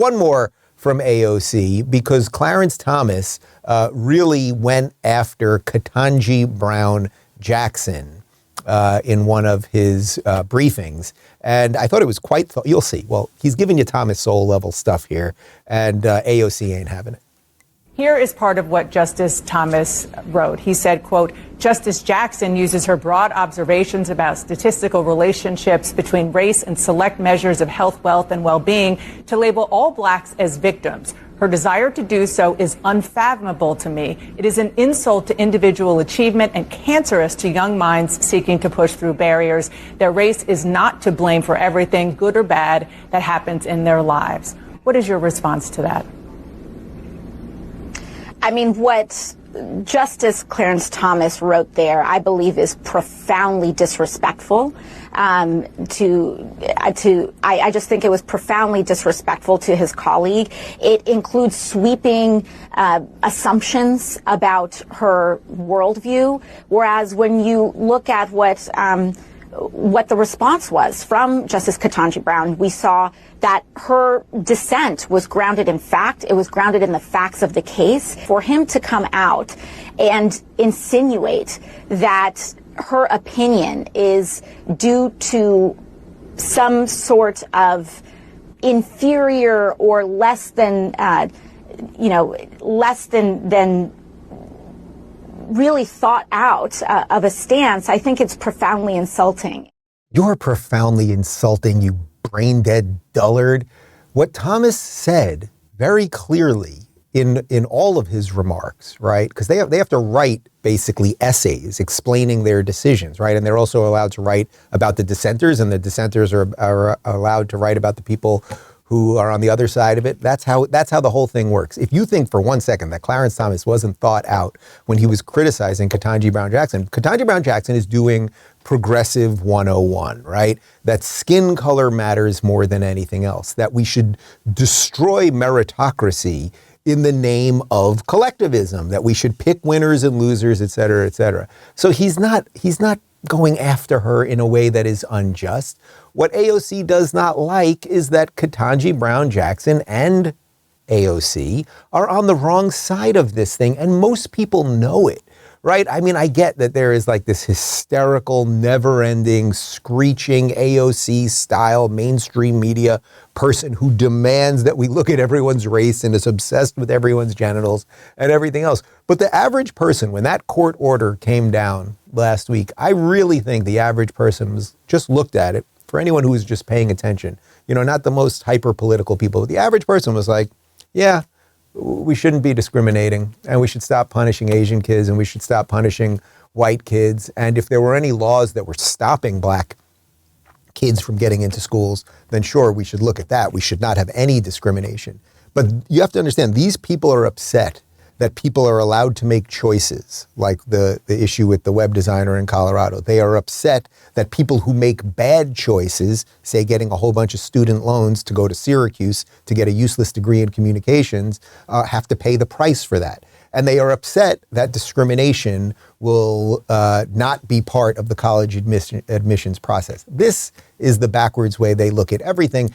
one more from AOC, because Clarence Thomas really went after Ketanji Brown Jackson in one of his briefings. And I thought it was quite, you'll see. Well, he's giving you Thomas Sowell level stuff here, and AOC ain't having it. Here is part of what Justice Thomas wrote. He said, quote, Justice Jackson uses her broad observations about statistical relationships between race and select measures of health, wealth, and well-being to label all blacks as victims. Her desire to do so is unfathomable to me. It is an insult to individual achievement and cancerous to young minds seeking to push through barriers. Their race is not to blame for everything, good or bad, that happens in their lives. What is your response to that? I mean, what Justice Clarence Thomas wrote there, I believe, is profoundly disrespectful. I just think it was profoundly disrespectful to his colleague. It includes sweeping assumptions about her worldview, whereas when you look at what the response was from Justice Ketanji Brown, we saw that her dissent was grounded in fact. It was grounded in the facts of the case. For him to come out and insinuate that her opinion is due to some sort of inferior or less than really thought out of a stance, I think it's profoundly insulting. You're profoundly insulting, you brain-dead dullard. What Thomas said very clearly in all of his remarks, right? Because they have to write basically essays explaining their decisions, right? And they're also allowed to write about the dissenters, and the dissenters are allowed to write about the people who are on the other side of it. That's how the whole thing works. If you think for one second that Clarence Thomas wasn't thought out when he was criticizing Ketanji Brown Jackson is doing progressive 101, right? That skin color matters more than anything else, that we should destroy meritocracy in the name of collectivism, that we should pick winners and losers, et cetera, et cetera. So he's not going after her in a way that is unjust. What AOC does not like is that Ketanji Brown Jackson and AOC are on the wrong side of this thing, and most people know it, right? I mean, I get that there is like this hysterical, never-ending, screeching AOC-style mainstream media person who demands that we look at everyone's race and is obsessed with everyone's genitals and everything else. But the average person, when that court order came down last week, I really think the average person was just looked at it. For anyone who was just paying attention, not the most hyper-political people, the average person was like, yeah, we shouldn't be discriminating, and we should stop punishing Asian kids, and we should stop punishing white kids. And if there were any laws that were stopping black kids from getting into schools, then sure, we should look at that. We should not have any discrimination. But you have to understand, these people are upset that people are allowed to make choices, like the issue with the web designer in Colorado. They are upset that people who make bad choices, say getting a whole bunch of student loans to go to Syracuse to get a useless degree in communications, have to pay the price for that. And they are upset that discrimination will not be part of the college admissions process. This is the backwards way they look at everything.